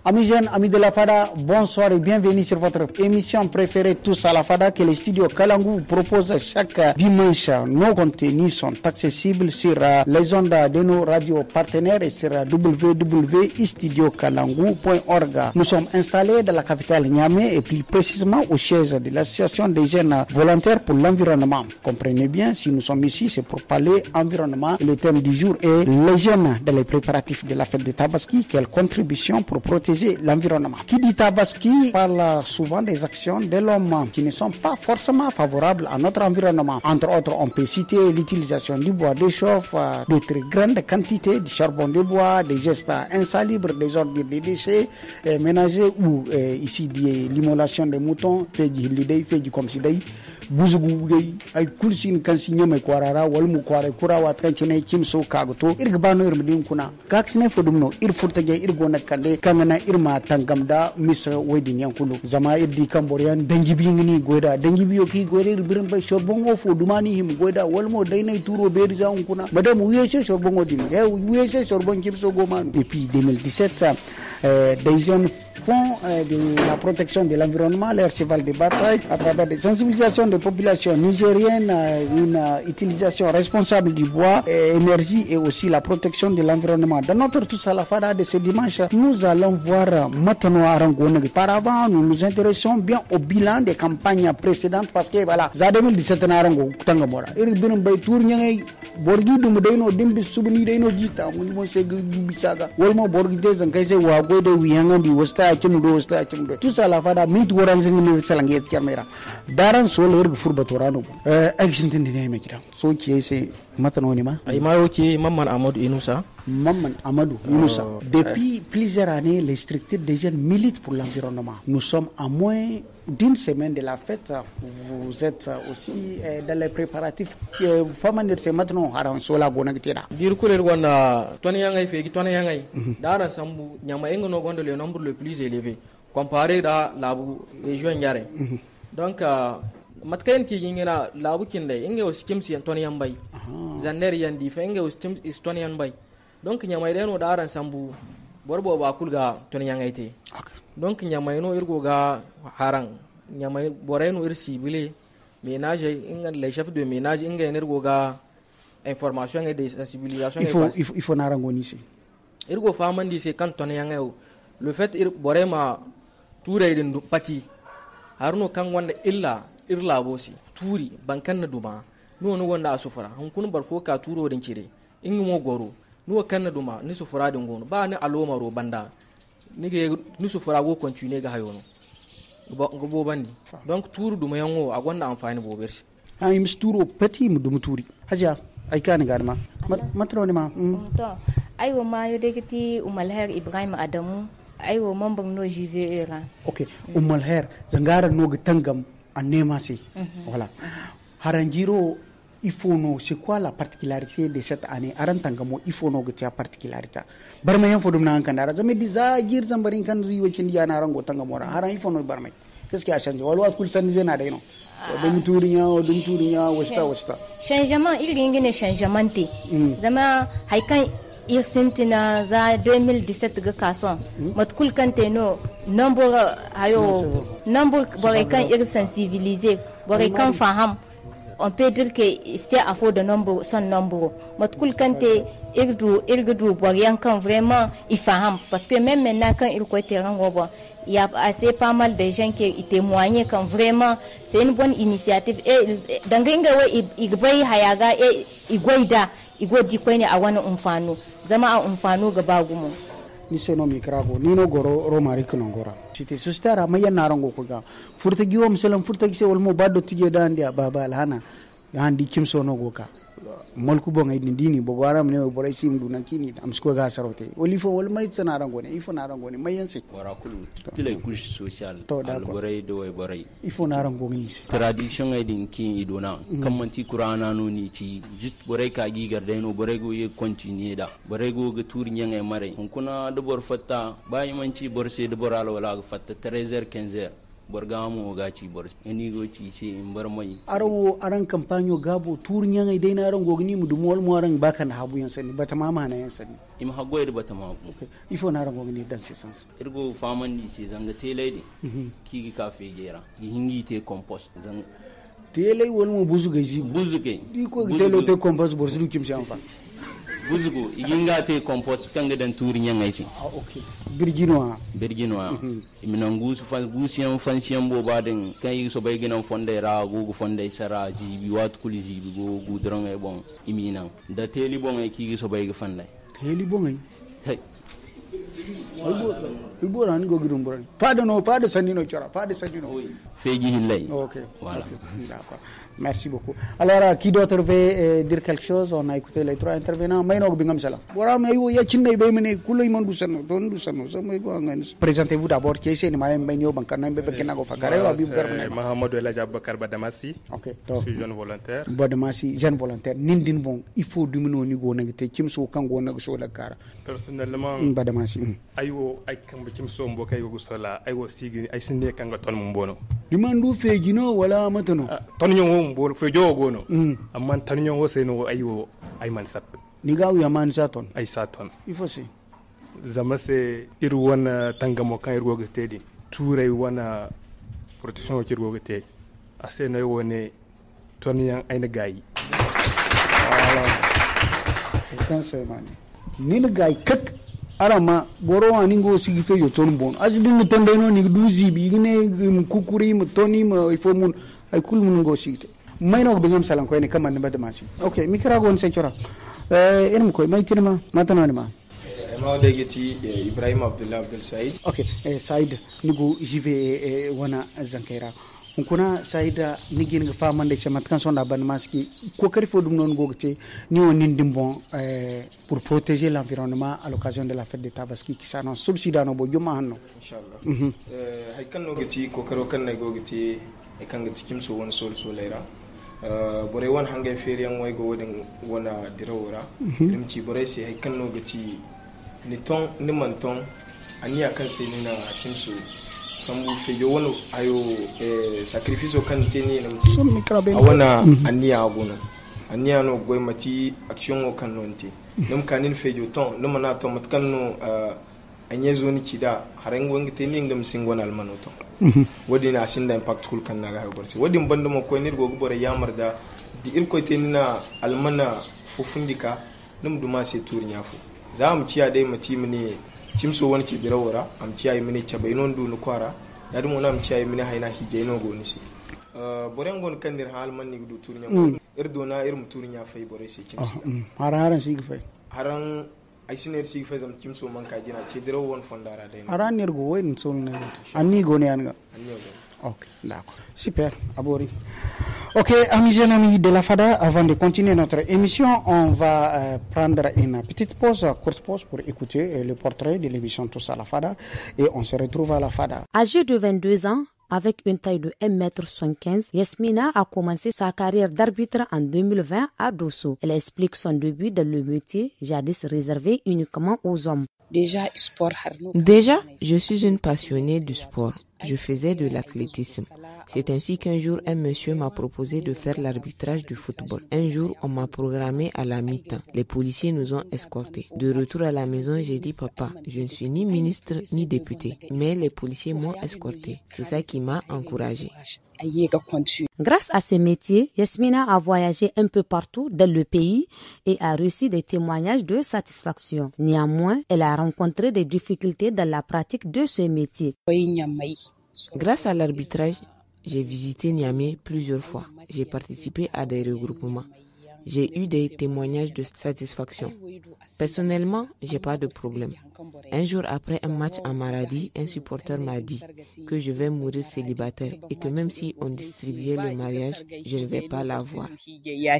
Amis jeunes, amis de la Fada, bonsoir et bienvenue sur votre émission préférée Tous à la Fada que le studio Kalangu vous propose chaque dimanche. Nos contenus sont accessibles sur les ondes de nos radios partenaires et sur www.studiokalangu.org. Nous sommes installés dans la capitale Niamey et plus précisément au siège de l'association des jeunes volontaires pour l'environnement. Comprenez bien, si nous sommes ici, c'est pour parler environnement. Le thème du jour est les jeunes dans les préparatifs de la fête de Tabaski. Quelle contribution pour protéger l'environnement. Qui dit Tabaski parle souvent des actions de l'homme qui ne sont pas forcément favorables à notre environnement. Entre autres, on peut citer l'utilisation du bois de chauffe, de très grandes quantités de charbon de bois, des gestes insalubres, des ordures de déchets ménagers ou ici l'immolation des moutons, fait du lidei, fait du comme si day, bouzugugay, ay kulsin kansinya mai kwarara walmu kware kurawa tranchine chimso kagoto irgbano irmdim kuna kaksine fodumno irfurtage irgona kande kangana irma tangamda misa wedin yankulu zama irdi kamborian dangibi ngini goida dangibi yoki goida irbirin bay shorbongo fodumani him goida walmo daynay turo beriza kuna madam uyeshe shorbongo din uyeshe shorbon chimso goman depuis 2017 des jeunes font de la protection de l'environnement leur cheval de bataille à travers des sensibilisations des populations nigériennes, une utilisation responsable du bois, énergie et aussi la protection de l'environnement. Dans notre Tous à la Fada de ce dimanche, nous allons voir maintenant Arangone. Par avant, nous nous intéressons bien au bilan des campagnes précédentes parce que voilà, za 2017 Arango Tangamora. Iribun bay tour nyangay borgi dum dayno dimbi subni dayno jita mo se bisaga. Wolmo borgi de zankaise wa goide wiyangandi wasta tous à la Fada mit woran zingini salanget kamera daran solo erg furba torano exintin ne mekira so ki c'est maintenant on ma ay mayo ki Maman Amadou Inoussa depuis plusieurs années les structures des jeunes militent pour l'environnement. Nous sommes à moins d'une semaine de la fête. Vous êtes aussi dans les préparatifs famande c'est maintenant haran sola gona gitera dir kuler gonda toni yangay fegi toni yangay daran sambu nyama engono gonda le nombre le plus élevé comparé à la région Ndiare. Donc matkayen ki ngina labu kinde inge o skim si toni yambay zander yandi fa inge o skim is toni yambay. Donc nyama ideno daran sambu borbo ba kulga toni yangaite. Donc nyama ino irgo ga harang nyama boreno irsi bile ménage inga les chefs de ménage inga energo ga information et de sensibilisation. Il faut narangoni ici. Irgo famandi c'est quand toni yangayo le fait ir borema toure den pati harno kan wanda illa irla bosi turi bankan na duma no wanda asufara hun barfo ka turo den kire ingi mo goro no kan na duma ni sufura den gono ba ni aloma ro banda ni ge ni sufura go continue ga hayono go bandi donc turu duma yango a gonda amfani bo bersi ay misturo pati mu dum turi haja ay kan garma matroni ma to ay wo ma yo degiti umalher Ibrahim Adamu ay wo mambang no JVE ra. OK umalher zangara no gitangam anema si voilà haranjiro ifono c'est quoi la particularité de cette année arantangamo ifono gtia particularité barma yan fodum nan kandara zame diza jir zambarin kan ziwo cin yana rango tangamora haran ifono barma qu'est-ce qui a changé walwa kul sanise na dayno dum turinya wasta changement il ngene changement te zama haikan ir sentina za 2017 ga kason matkul kante no number hayo number bore kan ir sensibiliser bore kan faham on peut dire que c'était à faux de nombre son nombre matkul kante irgdu bore yan kan vraiment il faham parce que même maintenant quand il ko terrain gobo il y a assez pas mal de gens qui témoignent quand vraiment c'est une bonne initiative et dangenga we igbai hayaga e igoida igodi kwene awana umfano zama a umfano ga bagumo ni seno mikrabo ni no goro romari kunongora cité sustara mayan narango ko ga furtagi o musalam furtagi se wol mo baddo tije dandi baba alhana handi kimso no goka molku bo ngay dini bo waram ne bo raisim du nankini am sko ga sarote woli fo wol may tsana rangone ifo na rangone mayanse wara kulu tile couche sociale al boray do way boray ifo na rangone ise tradition ay din kin idona kamanti qur'ana no ni ci just boray ka gi garde no boray go ye continuer da boray go ga tour nyangay mare on kuna do bor fatta bayi manci borse do boral wala fatta 13h 15h borga mo ga ci bor eni go ci se in bar mai arawo aran kampanyo gabo turnya ngai dai na aran gogni mu dumol mo aran baka na habu yan sani bata mama na yan sani im hago ir bata ma ifo na aran gogni dan sesans irgo faman ni se zanga tele ki ka fe gera hingi te compost zang tele wol mo buzu gaji buzu ke di ko tele te compost bor su kim si anfa buzugo iginga te compost kanga dan turi nyanga isi okay birginoa imina ngusu fan gusiyan fansiyan bo baden kai so bay ginan fonde ra gugu fonde sara jibi wat kuli jibi go gudron e bon imina da teli bon e kigi so bay fande teli bon e hey ibo ran go gidum boran pada sanino chora pada sanino feji hillay okay voilà d'accord merci beaucoup alors qui d'autre veut dire quelque chose on a écouté les trois intervenants mayno bingam sala boram ayo ya cinne be mene kulay man du sano don du sano sama bo ngan présentez-vous d'abord qui c'est ni mayem bayno bankana be bekena go fakare wa bi garmane Mahamadou El Abakar Badamasi okay je suis jeune volontaire Badamasi jeune volontaire nindin bon il faut du mino ni go nagite cimso kango nag so la kara personnellement Badamasi ayo ay kamba cimso mbo kay go sola ay wo sigi ay sinde kanga ton mbono ni mandu fejino wala matano ton nyon mbo fejo gono amma ton nyon wo seno ayo ay man sap ni gaw ya man saton ay saton il faut c'est zama se iru wana tangamo kan irgo gtedi turay wana protection ci irgo gtedi asena wone ton yan ay na gayi kan sai mani ni na gayi kak arama boro ani go sigi fe yo ton bon asidi ni ton deno ni duzi bi ne kukuri mo toni mo il faut mun ay kul mun go sigi mayno be ngam salan ko ne kam ne Badamasi okay mikra gon se chora en ko may tinama matano ma ma degeti Ibrahim Abdullah Abdul Said okay Said nigo jive wana zankera kuna Saida nigin ga famande se matkan sonda Badamasi ko kari fo dum non gogte ni on nindim bon pour protéger l'environnement à l'occasion de la fête de Tabaski qui s'annonce subsidano bo juma hanno inshallah hay kan no gati ko karo kan ne gogti e kan gati kim so won sol solera bore won hangay feriyan way go woden wona dirawora limci bore se hay kan no gati ni ton ni man ton aniya kan se ni na kimso sambu fejo wono ayo sacrifice kan teni na muti awana aniya gona aniya no goy mati action o kan nonti num kanin fejo ton num na to mat kan no anye zoni cida harango ngite ni ngam singona almanoto wodi na sinda impact kul kan na ga borsi wodi bando mo ko nir go bore yamarda di il ko tenina almana fufundika num duma se turnya fu za mu ciya dai mati mini cimso woni ci birawora am ciya mini cabai non du no kwara yadu mo nam ciya mini hayna hije no go nisi bore ngon kan dir hal man ni du turnya irdona irum turnya fay bore se cimso haran sigi fay haran ay siner sigi fay zam cimso man ka jina ci diraw won fondara dai haran nir go wen sol ne anni go ne anga ok d'accord super abori. Ok, amis et amis de la FADA, avant de continuer notre émission, on va prendre une petite pause, courte pause pour écouter le portrait de l'émission Tous à la FADA et on se retrouve à la FADA. Âgée de 22 ans, avec une taille de 1,75 m, Yasmina a commencé sa carrière d'arbitre en 2020 à Dosso. Elle explique son début dans le métier, jadis réservé uniquement aux hommes. Déjà, je suis une passionnée du sport. Je faisais de l'athlétisme. C'est ainsi qu'un jour, un monsieur m'a proposé de faire l'arbitrage du football. Un jour, on m'a programmé à la mi-temps. Les policiers nous ont escortés. De retour à la maison, j'ai dit, papa, je ne suis ni ministre ni député, mais les policiers m'ont escorté. C'est ça qui m'a encouragée. Grâce à ce métier, Yasmina a voyagé un peu partout dans le pays et a reçu des témoignages de satisfaction. Néanmoins, elle a rencontré des difficultés dans la pratique de ce métier. Grâce à l'arbitrage, j'ai visité Niamey plusieurs fois. J'ai participé à des regroupements. J'ai eu des témoignages de satisfaction. Personnellement, j'ai pas de problème. Un jour après un match à Maradi, un supporter m'a dit que je vais mourir célibataire et que même si on distribuait le mariage, je ne vais pas l'avoir. Les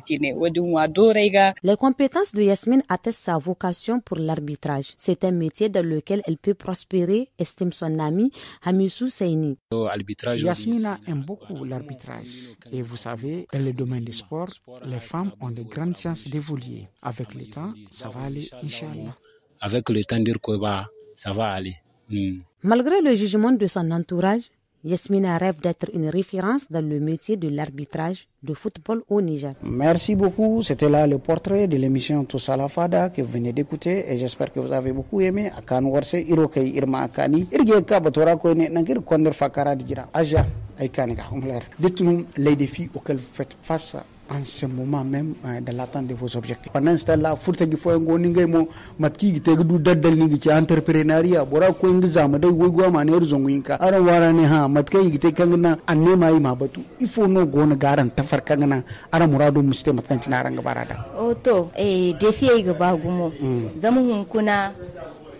compétences de Yasmine attestent sa vocation pour l'arbitrage. C'est un métier dans lequel elle peut prospérer, estime son ami Hamissou Seini. Yasmina aime beaucoup l'arbitrage. Et vous savez, dans le domaine du sport, les femmes ont de grandes chances d'évoluer. Avec le temps, ça va aller, Inch'Allah. Avec le temps, ça va aller. Malgré le jugement de son entourage, Yasmina rêve d'être une référence dans le métier de l'arbitrage de football au Niger. Merci beaucoup. C'était là le portrait de l'émission Tous à la Fada que vous venez d'écouter et j'espère que vous avez beaucoup aimé. Akan warse irokay irma akani irge ka batora ko ne nangir konder fakara digira aja ay kaniga humler. Dites-nous les défis auxquels vous faites face en ce moment même dans l'attente de vos objectifs. Pendant ce temps-là, furtagi fo ngo ningai mo matki gi tegdu daddal ningi ci entrepreneuriat bora ko ngi zama dai woy goma ne zongu yinka ara wara ne ha matkai gi te kangna anne mai ma batu il faut no gona garan tafar kangna ara murado muste matkan ci naranga barada oto défi ga bagumo zamu hun kuna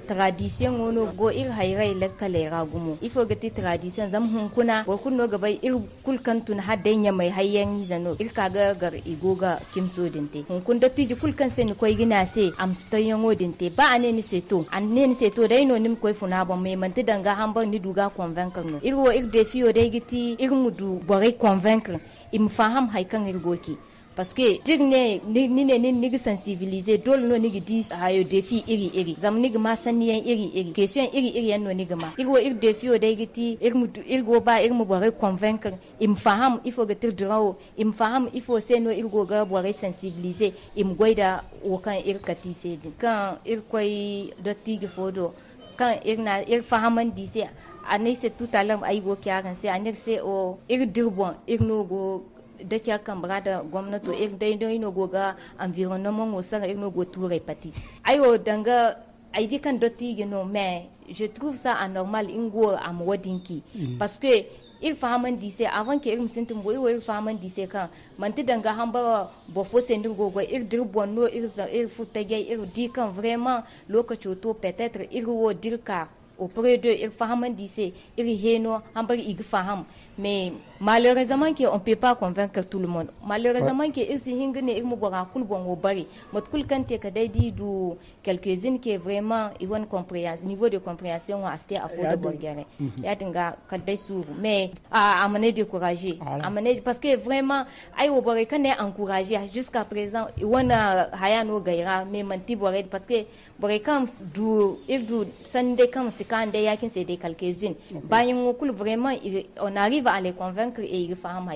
tradition wono go ir hayrai lakkale ragumo ifo gati tradition zam hun kuna go kunno gabay ir kulkantun haddenya mai hayyan zano ir kaga gar igoga kimso dinte hun kun datti ji kulkan sen koy gina se am stoyon odinte ba ane ni seto dai no nim koy funa bon me manti danga hamba ni duga convaincre no ir wo ir defi o dai giti ir mudu bore convaincre im faham haykan ir goki parce que digne ni sensibiliser dol no ni di hayo défi iri zam ni ma saniyan iri question iri no ni ma irgo ir défi o dai giti irgo ba irmo bore convaincre im faham il faut getir drawo im faham il faut seno irgo ga bore sensibiliser im goida o kan ir kati sedi kan ir koy dotti ge fodo kan ir fahaman dise anay c'est tout à l'heure ay go kyaran c'est anir c'est o ir dirbon ir no go da kyar kan brada gwamnato dai no goga environnement o sanga no go touré pati ayo danga aidi kan dotti no mais je trouve ça anormal ingo am wadinki parce que il fahaman dise avant que il sintin boy il fahaman dise kan manti danga hamba bo fo sendir gogo il dir bonno il futage il di kan vraiment lokaci to peut-être il wo dirka auprès de il fahaman dise il heno hamba il faham mais malheureusement que on peut pas convaincre tout le monde malheureusement que isi hingane irmu bora kul bon wo bari mot kul kante ka dai di du quelques-unes qui vraiment ils compréhension niveau de compréhension wa aste a fodo borgare ya dinga ka dai su mais à amener décourager amener parce que vraiment ay wo bari kan encourager jusqu'à présent wana hayano gaira mais manti bore parce que bore kam du sande kam sikande yakin c'est des quelques-unes bayan kul vraiment on arrive à les convaincre et ils font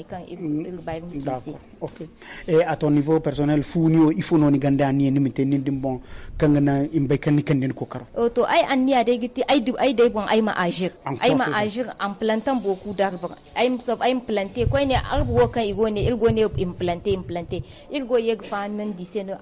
ici. Ok. Et à ton niveau personnel, il faut non ganda ani ni mité ni bon kangana imbe kan ni kokaro. To ay ani ade giti ay dai bon ay ma agir en plantant beaucoup d'arbres. Ay planter ko ne arbre kan igone implanter ilgo yeg famen diseno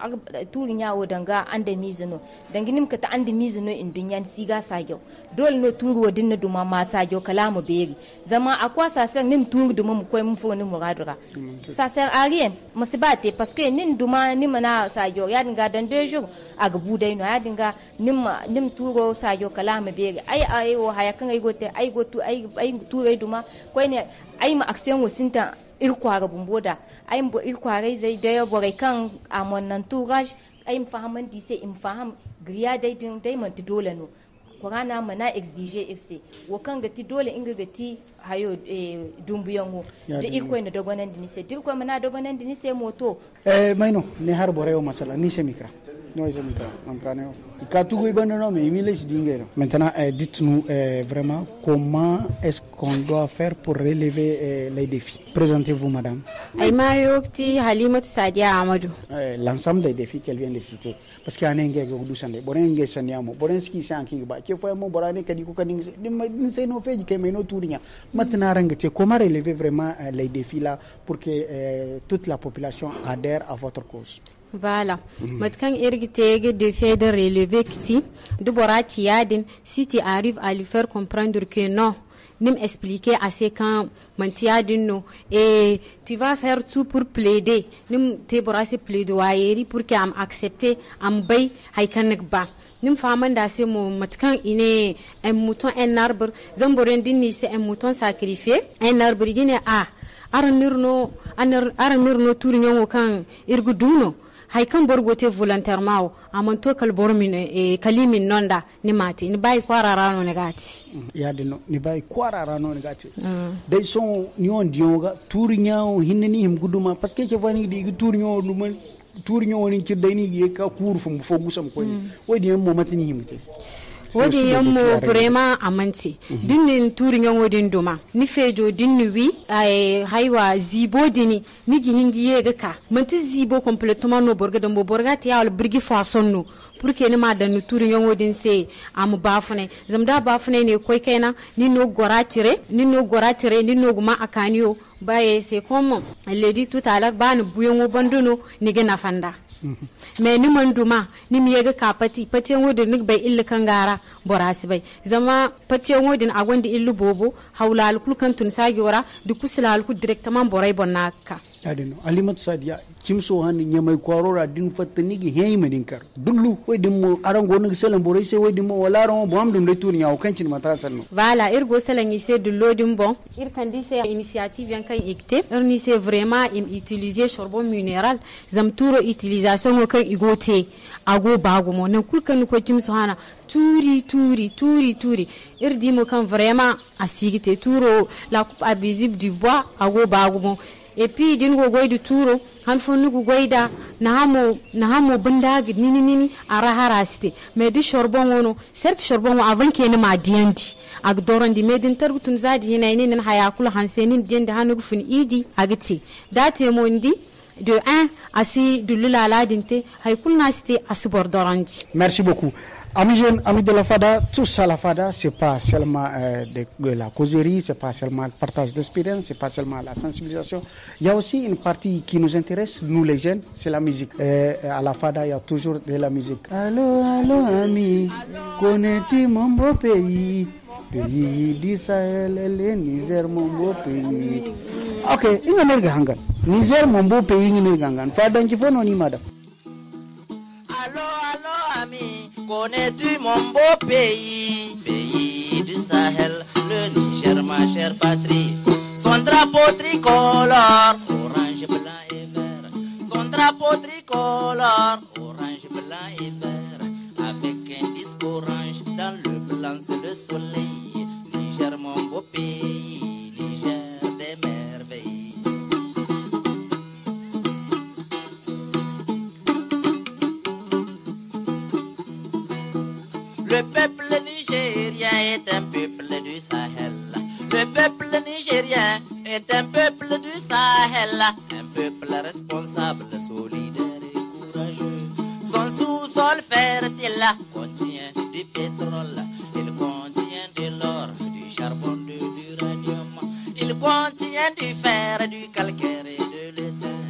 turi nyawo danga ande mizuno danginim ka ta ande mizuno in dunyan siga sajo dol no turu wodin duma ma sajo kalamu beri zama akwa sasar nim turu duma mu koy mu fo ni muradura sasar rien masibate parce que nin duma ni mana sajo ya dinga dan 2 jours aga budai no ya dinga nim turo sajo kalamu beri ay o haya kan ay gote ay gotu ay turai duma koy ne ay ma action wasinta irkwara bumboda ay irkwara zai da bore kan amon nan tourage ay fahaman dise im faham griya dai din dai man dole no korana mana exiger ese wakan gati dole inga gati hayo dumbuyango da irko ne dogonan dinise dirko mana dogonan dinise moto maino ne har bore o masala ni se mikra Maintenant, dites-nous vraiment comment est-ce qu'on doit faire pour relever les défis. Présentez-vous, madame. L'ensemble des défis qu'elle vient de citer. Parce qu'il y a un engagement au Doussande, Borengue Sanyamo, Borenski Sankiba, qui fait mon Borane Kadikokaning, nous fait du Kemeno Touria. Maintenant, comment relever vraiment les défis là pour que toute la population adhère à votre cause? Voilà. Matkan irgitege de faire de relever kiti, de borati yadin, si tu arrives à lui faire comprendre que non, nim expliquer assez quand mantiadin no, et tu vas faire tout pour plaider, nim te borasi plaidoyer pour que am accepter, am bay, haikanek ba. Nim faman da se mo matkan ine un mouton un arbre, zamborendini c'est un mouton sacrifié, un arbre gine aranirno tournyon kan irguduno. Haikan borgote volontairement amanto kal bormin kalimin nonda ni mati ni bay kwarara no negati ya de no ni bay kwarara no negati dai son nyon dionga tournyon hinni him guduma parce que fani di tournyon dum tournyon ni ci dai ni ka cour fu fo gusam ko ni o di mo matini himte wodi yammo vraiment amanti dinnin turin yan wodin doma ni fejo dinni wi ay haywa zibo dini ni gihingi yega ka manti zibo complètement no borga de mo borga ti yawal birgi fasonno pour que ni ma dan turin yan wodin se am bafune zamda bafune ne koy kaina ni no goratire ni no guma akaniyo baye c'est comme elle dit tout à l'heure ban buyon banduno ni gena fanda mais ni manduma ni miyega ka pati wodin ni bay illa kangara borasi bay zama pati wodin agondi illu bobo hawlal kul kantun sagiora du kusilal ku directement boray bonnaka adino alimat sadia kimso han nyamay korora din fatani gi heyma din kar dullu wedin mo arango ngi selan boray se wedin mo wala ron bo am dum de tour nyaaw kancin mata sanno voilà irgo selan ise dullo dim bon ir kandi se initiative yan kan ikte ni c'est vraiment utiliser charbon minéral zam turo utilisation kan igote ago bago mo nan kulkan ko kimso hana turi irdi mo kan vraiment asigite turo la coupe abusive du bois ago bago mo et puis din go goydu turo han fonu go goyda na hamo banda nini ara harasti mais di charbon wono certes charbon avant que ne ma diandi ag dorandi medin tarbutun zadi hina ni nan haya kula hansenin diende hanu fun idi agti date mondi de 1 asi de lala dinte hay kulna sti asbor dorandi. Merci beaucoup. Amis jeunes, amis de la FADA, tout ça la FADA, c'est pas seulement de la causerie, c'est pas seulement le partage d'expérience, c'est pas seulement la sensibilisation. Il y a aussi une partie qui nous intéresse, nous les jeunes, c'est la musique. À la FADA, il y a toujours de la musique. Allô, allô, ami, connais-tu mon beau pays? Pays du Sahel, le Niger, mon beau pays. Ok, il y a un Niger, mon beau pays, il y a un FADA, il faut non y madame. Allô, allô, ami, connais-tu mon beau pays? Pays du Sahel, le Niger, ma chère patrie. Son drapeau tricolore, orange, blanc et vert. Son drapeau tricolore, orange, blanc et vert. Avec un disque orange, dans le blanc c'est le soleil. Niger, mon beau pays, Niger des merveilles. Le peuple nigérien est un peuple du Sahel. Le peuple nigérien est un peuple du Sahel. Un peuple responsable, solidaire et courageux. Son sous-sol fertile contient du pétrole. Il contient de l'or, du charbon, de l'uranium. Il contient du fer, du calcaire et de l'étain.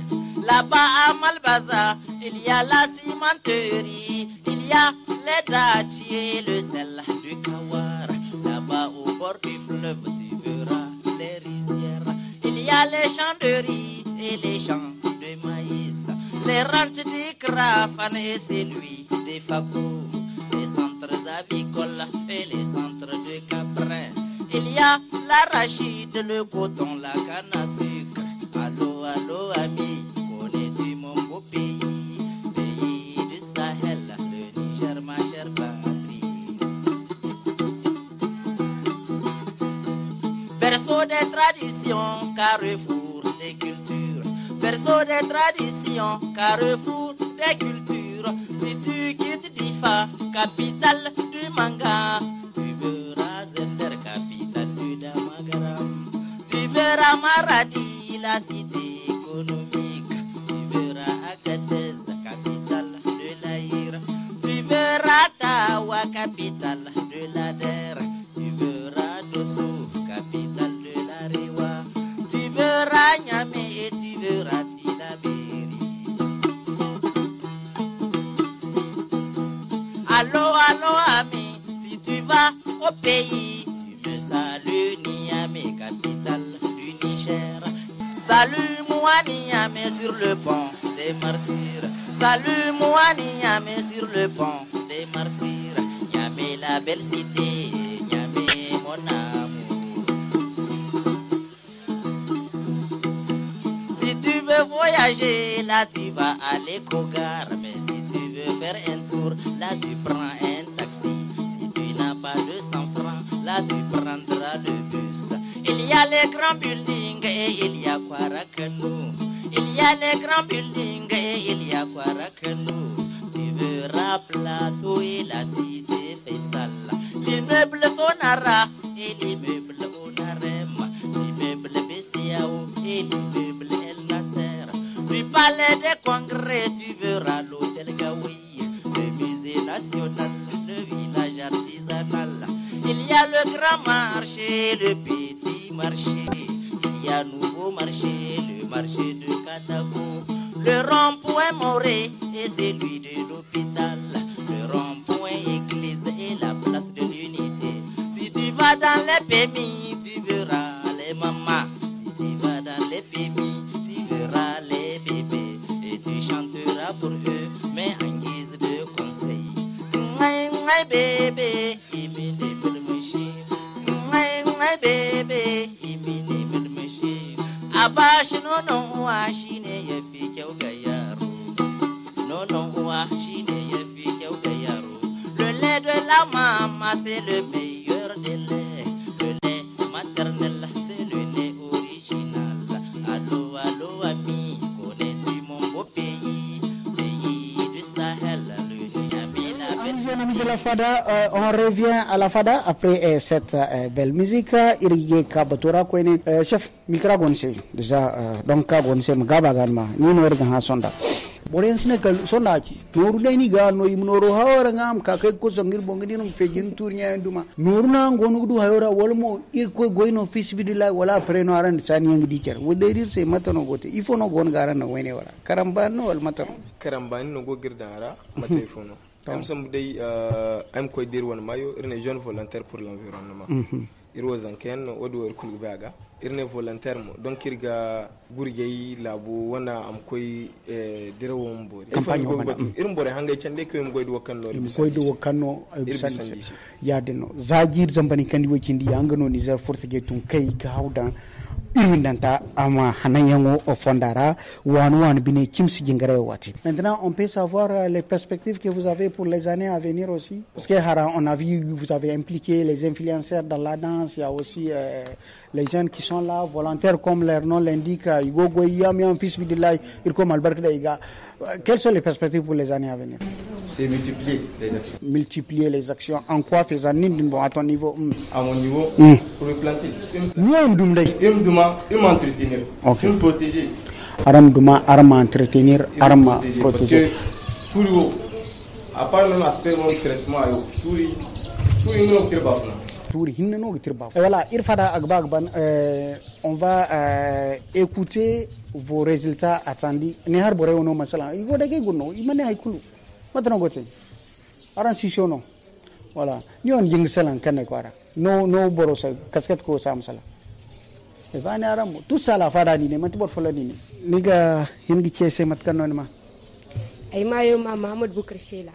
Là-bas à Malbaza, il y a la cimenterie. Il y a les dattiers, le sel du Kawar. Là-bas au bord du fleuve, tu verras les rizières. Il y a les champs de riz et les champs de maïs. Les ranchs du Krafan et celui des Fako. Les centres avicoles et les centres de Caprin. Il y a l'arachide, le coton, la canne à sucre. Allô, allô, ami, connais-tu mon beau pays? Pays du Sahel, le Niger, ma chère patrie. Berceau des traditions, carrefour des cultures. Berceau des traditions, carrefour des cultures. Si tu quittes Difa, capitale du manga, tu verras Zender, capitale du Damagaram. Tu verras Maradi, la cité économique. Tu verras Agadez, capitale de l'Aïr. Tu verras Tawa, capitale de l'Ader. Tu verras Dosso, capitale de la Rewa. Tu verras Niamey et tu verras Tilaberi. Allô, allô, ami, si tu vas au pays, tu me salues Niamey, capitale du Niger. Salut-moi Niamey sur le pont des martyrs. Salut-moi Niamey sur le pont des martyrs. Niamey la belle cité, Niamey mon amour. Si tu veux voyager, là tu vas aller Kogar. Mais si tu veux faire un tour, là tu prends un taxi. Si tu n'as pas 200 francs, là tu prendras le bus. Il y a les grands buildings et il y a Kwarakano. Il y a les grands buildings et il y a Kwarakano. Tu verras Plateau et la cité Faisal. meubles Sonara et les meubles Onarema, les meubles BCAO et les meubles El Nasser. Du palais des congrès, tu verras l'hôtel Gaoui, le musée national, le village artisanal. Il y a le grand marché, le petit marché. Il y a nouveau marché, le marché de Katako. Le rond-point Moré et celui de l'hôpital. Le rond-point église et la place de l'unité. Si tu vas dans les PMI, tu verras les mamans. Si tu vas dans les PMI, tu verras les bébés. Et tu chanteras pour eux, mais en guise de conseil. My bébé, bébé, abash no no wa shine ya fi kyau ga yaro, no no wa shine ya fi kyau ga yaro. Le lait de la maman c'est le meilleur des laits, le lait maternel c'est le lait original. Allo allo ami, connais-tu mon beau pays, pays du Sahel, le Niamey, la belle. Amis de la Fada, on revient à la Fada après cette belle musique. Irige Kabatora Kwene, chef Mikra Gonse, déjà, donc Gonse Mgabaganma, Nino Ergan Sonda. Boren Snekal Sondachi, Nuruni Gano, Imnoro Hawarangam, Kakeko Sangir Bongin, Fejin Turia and Duma, Nurna, Gonudu Hayora, Wolmo, Irko going of Fisbidilla, Wala Preno and Sanyang teacher. Would they say Matano Gote? If no Gongaran, whenever. Karambano or Matano? Karambano no go girdara, Matefono. I'm someday I'm quite dear one mayo, in a jeune volontaire pour l'environnement. It was an Ken, Odo Kulbaga, in a volontaire, Don Kirga, Gurgay, Labu, Wana, am quay Derawom board. Irumbore Hanga and they came go to Wakano, Wakano, Yadeno, Zajir, somebody can work in the Angano, is a fourth gate to Kay Gaudan. Irwindanta ama hanayango ofondara wan bine chimsi jingare wati. Maintenant on peut savoir les perspectives que vous avez pour les années à venir aussi, parce que on a vu vous avez impliqué les influenceurs dans la danse, il y a aussi les jeunes qui sont là volontaires comme leur nom l'indique, Igogo Yami en fils bidilay irkom albarkda iga. Quelles sont les perspectives pour les années à venir? C'est multiplier les actions. Multiplier les actions. En quoi faisant bon à ton niveau? À mon niveau, pour le planter. Il m'entretenir. Il me protéger. Aram Duma, Aram entretenir, Aram protéger. Tout le haut. À part même aspect mon traitement, tout le monde est bafoué. Voilà, Irfada Agbagban, on va écouter vos résultats attendus. Nehar Boreono Masala, il va dégagner Gono, il m'a dit Maintenant, côté. Aran Sishono. Voilà. Nous on y salan Kanekwara. No Borosa, casquette ko Samsala. Et va Naram, tout ça la Fada ni, Matibor Foladini. Niga, Hindi Chese Matkanonma. Aimayo Mahmoud Boukari Sheila.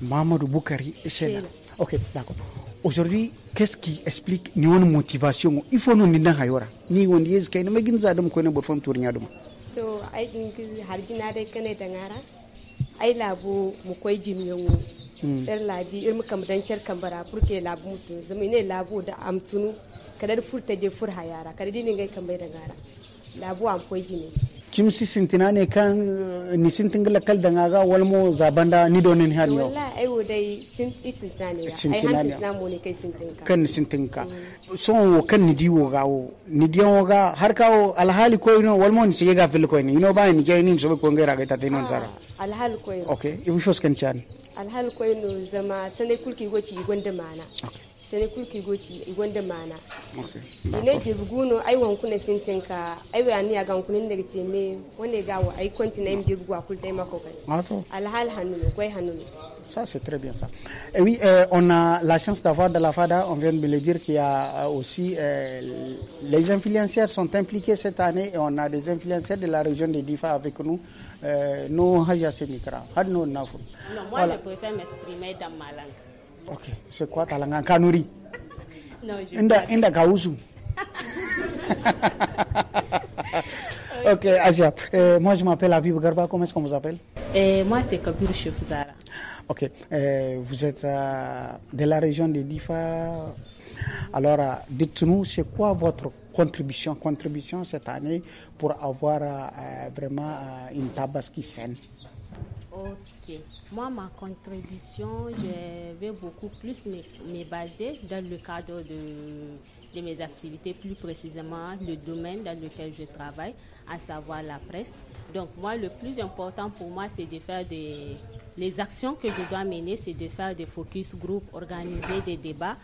Mahmoud Boukari Sheila. Ok, d'accord. Aujourd'hui, qu'est-ce qui explique nos motivation? Il faut nous dire hayora. Ni on dit que nous megin zadam ko ne botfam tourniadum. So I think harjina de kane dangara. Ai labu mu koy jimiyo. Der labi irmu kam dan cer kambara pour que labu mutu. Zamine labu da amtunu kadar furta je fur hayara. Kadar dinin gai kambai dangara. Labu am koy jini. Kimsi sintinane kan ni sintingla kal dangaga walmo zabanda ni donen hariyo. Wallahi ai wodai sintinane ya. Ai han sintinamo ne kai sintinka. Kan sintinka. So kan ni diwo gawo. Ni diwo ga har kawo alhali ko ino walmo ni siga fil ko ni. Ino ba ni ke ni so ko ngera ga tatin zara. Alhali ko ino. Okay, ibu fos kan chan. Alhali ko ino zama sane kulki goci gonda mana. Okay. Sene kulki goci gonda mana. Okay. Ine jirguno ai wankuna sintinka ai wani ya gankunin daga teme wone gawo ai kontina im jirgu a kultai mako kai. Alhal hanunu koy hanunu. Ça c'est très bien ça. Et oui, on a la chance d'avoir de la Fada, on vient de me le dire qu'il y a aussi les influenceurs sont impliqués cette année et on a des influenceurs de la région de Difa avec nous. Nous Haja Semikra, Hadno Nafou. Non, moi je préfère m'exprimer dans ma langue. Ok, c'est quoi ta langue? Kanuri? Non, je Inda Kausu. Ok, Aja. Moi je m'appelle Habib Garba, comment est-ce qu'on vous appelle? Moi c'est Kabir Chefzara. Ok, vous êtes de la région de Difa. Alors, dites-nous, c'est quoi votre contribution cette année pour avoir vraiment une tabaski saine? Ok. Moi, ma contribution, je vais beaucoup plus me baser dans le cadre de mes activités, plus précisément le domaine dans lequel je travaille, à savoir la presse. Donc, moi, le plus important pour moi, c'est de faire les actions que je dois mener, c'est de faire des focus group, organiser des débats,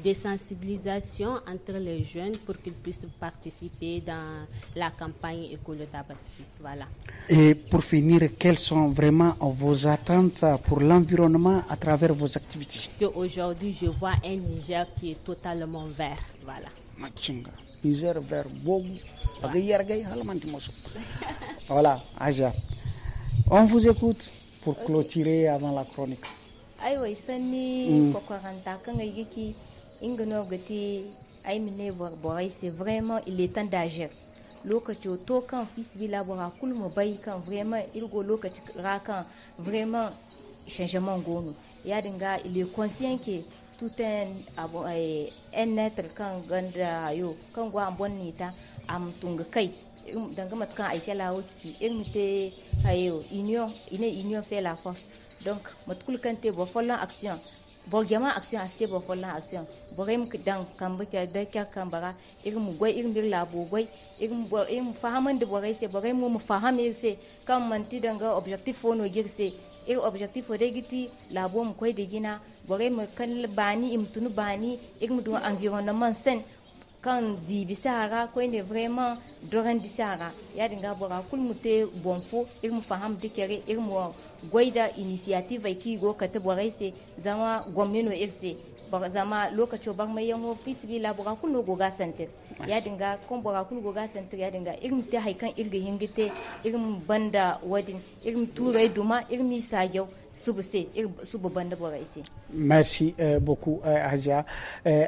des sensibilisations entre les jeunes pour qu'ils puissent participer dans la campagne Écolota Pacifique. Voilà. Et pour finir, quelles sont vraiment vos attentes pour l'environnement à travers vos activités? Aujourd'hui, je vois un Niger qui est totalement vert. Voilà. Niger vert. Voilà, Aja. On vous écoute pour clôturer avant la chronique. Aïe, Sani, Kokoranta, Kangayiki, Ingeno Gati, Aïmine Borboy, c'est vraiment, il est temps d'agir. Lokaci to kan fisbila bora kulmu bai kan vraiment ilgo lokaci rakan vraiment changement gono ya dinga il est conscient que tout un être kan ganda yo kan gwa bonnita am tunga kai danga mat kan aikela wuti irmite hayo union fait la force. Donc mat kul kan te bo follan action Borgama action aste bo follan action borem dan kambaka da kya kambara irum goy irum bir labo goy irum fahaman de boray se borem mu faham se kam manti danga objectif fono girse objectif de giti labo mu koy de gina borem kan bani imtunu bani irum do environnement sain kan zibi sahara ko ne vraiment doran di sahara ya dinga bora kul mute bonfo irum faham dikere irum goida initiative ki go kata borai se zama gwamnino irse zama lokaci bar mai yango fisibila bora kul no goga center ya dinga kon bora kul goga center ya dinga irum te haikan irga hingite irum banda wadin irum turai duma irum sayo Merci beaucoup, Aja.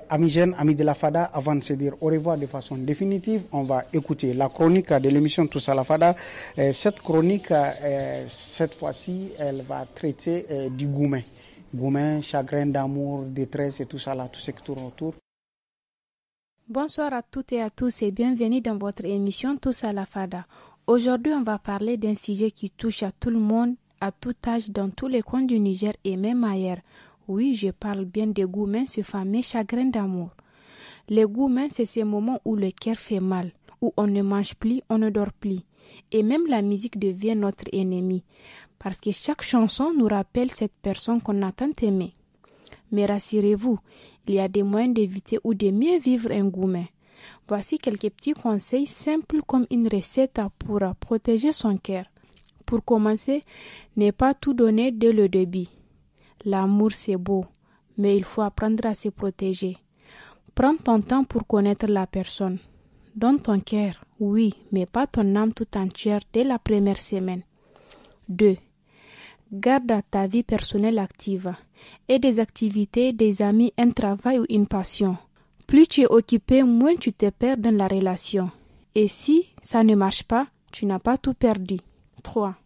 Amis jeunes, amis de la FADA, avant de se dire au revoir de façon définitive, on va écouter la chronique de l'émission Tous à la FADA. Cette chronique, cette fois-ci, elle va traiter du goumen. Goumen, chagrin d'amour, détresse et tout ça là, tout ce qui tourne autour. Bonsoir à toutes et à tous et bienvenue dans votre émission Tous à la FADA. Aujourd'hui, on va parler d'un sujet qui touche à tout le monde, à tout âge, dans tous les coins du Niger et même ailleurs. Oui, je parle bien des goumens, ce fameux chagrin d'amour. Les goumens, c'est ces moments où le cœur fait mal, où on ne mange plus, on ne dort plus. Et même la musique devient notre ennemi, parce que chaque chanson nous rappelle cette personne qu'on a tant aimée. Mais rassurez-vous, il y a des moyens d'éviter ou de mieux vivre un goumen. Voici quelques petits conseils simples comme une recette pour protéger son cœur. Pour commencer, ne pas tout donner dès le début. L'amour c'est beau, mais il faut apprendre à se protéger. Prends ton temps pour connaître la personne. Donne ton cœur, oui, mais pas ton âme tout entière dès la première semaine. 2. Garde ta vie personnelle active. Et des activités, des amis, un travail ou une passion. Plus tu es occupé, moins tu te perds dans la relation. Et si ça ne marche pas, tu n'as pas tout perdu. 3.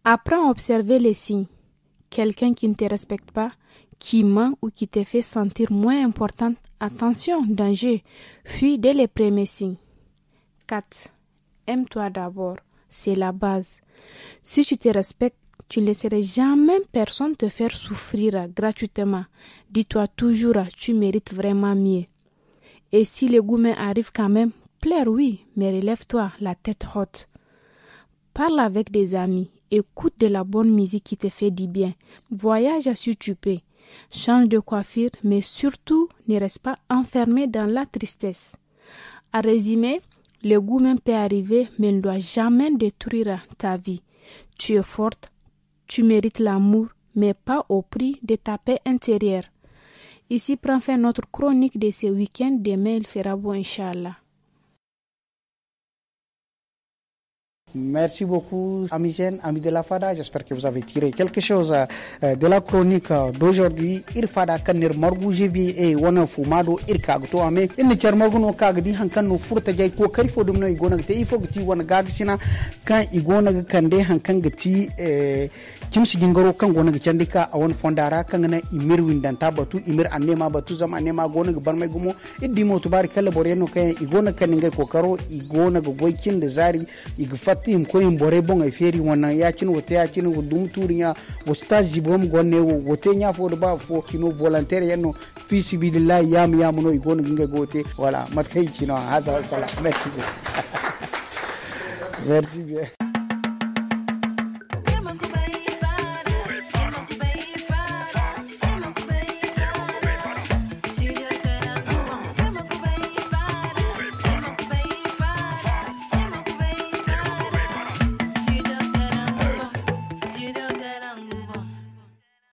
Apprends à observer les signes. Quelqu'un qui ne te respecte pas, qui ment ou qui te fait sentir moins importante, attention, danger, fuis dès les premiers signes. 4. Aime-toi d'abord, c'est la base. Si tu te respectes, tu ne laisseras jamais personne te faire souffrir gratuitement. Dis-toi toujours, tu mérites vraiment mieux. Et si le goumen arrive quand même, plaire oui, mais relève-toi la tête haute. Parle avec des amis, écoute de la bonne musique qui te fait du bien, voyage si tu peux, change de coiffure, mais surtout ne reste pas enfermé dans la tristesse. À résumer, le goumen peut arriver, mais ne doit jamais détruire ta vie. Tu es forte, tu mérites l'amour, mais pas au prix de ta paix intérieure. Ici prend fin notre chronique de ce week-end, demain il fera beau, Inch'Allah. Merci beaucoup, amis jeunes, amis de la FADA. J'espère que vous avez tiré quelque chose de la chronique d'aujourd'hui. Ir FADA kanir margu jevi e wana fumado ir kagto ame. In char margu no kagdi hankan no furta jay ko kari fo dum no igona gte ifo gti wana gagsina kan igona kande hankan gti jimsi gingoro kan gona gchandika awon fondara kan na imir windanta batu imir anema batu zama anema gona barmay gumo iddi mo tubarikalla boreno kan igona kan ngay ko karo igona go goykin da zari igfat wakti ko im bore bon e feri wana ya cin wote ya cin dum turinya wo stage bom gonne wote nya fo ba fo kino volontaire yano fi sibilillah yam no igon ginga gote voilà mat kay cino haza sala merci beaucoup merci bien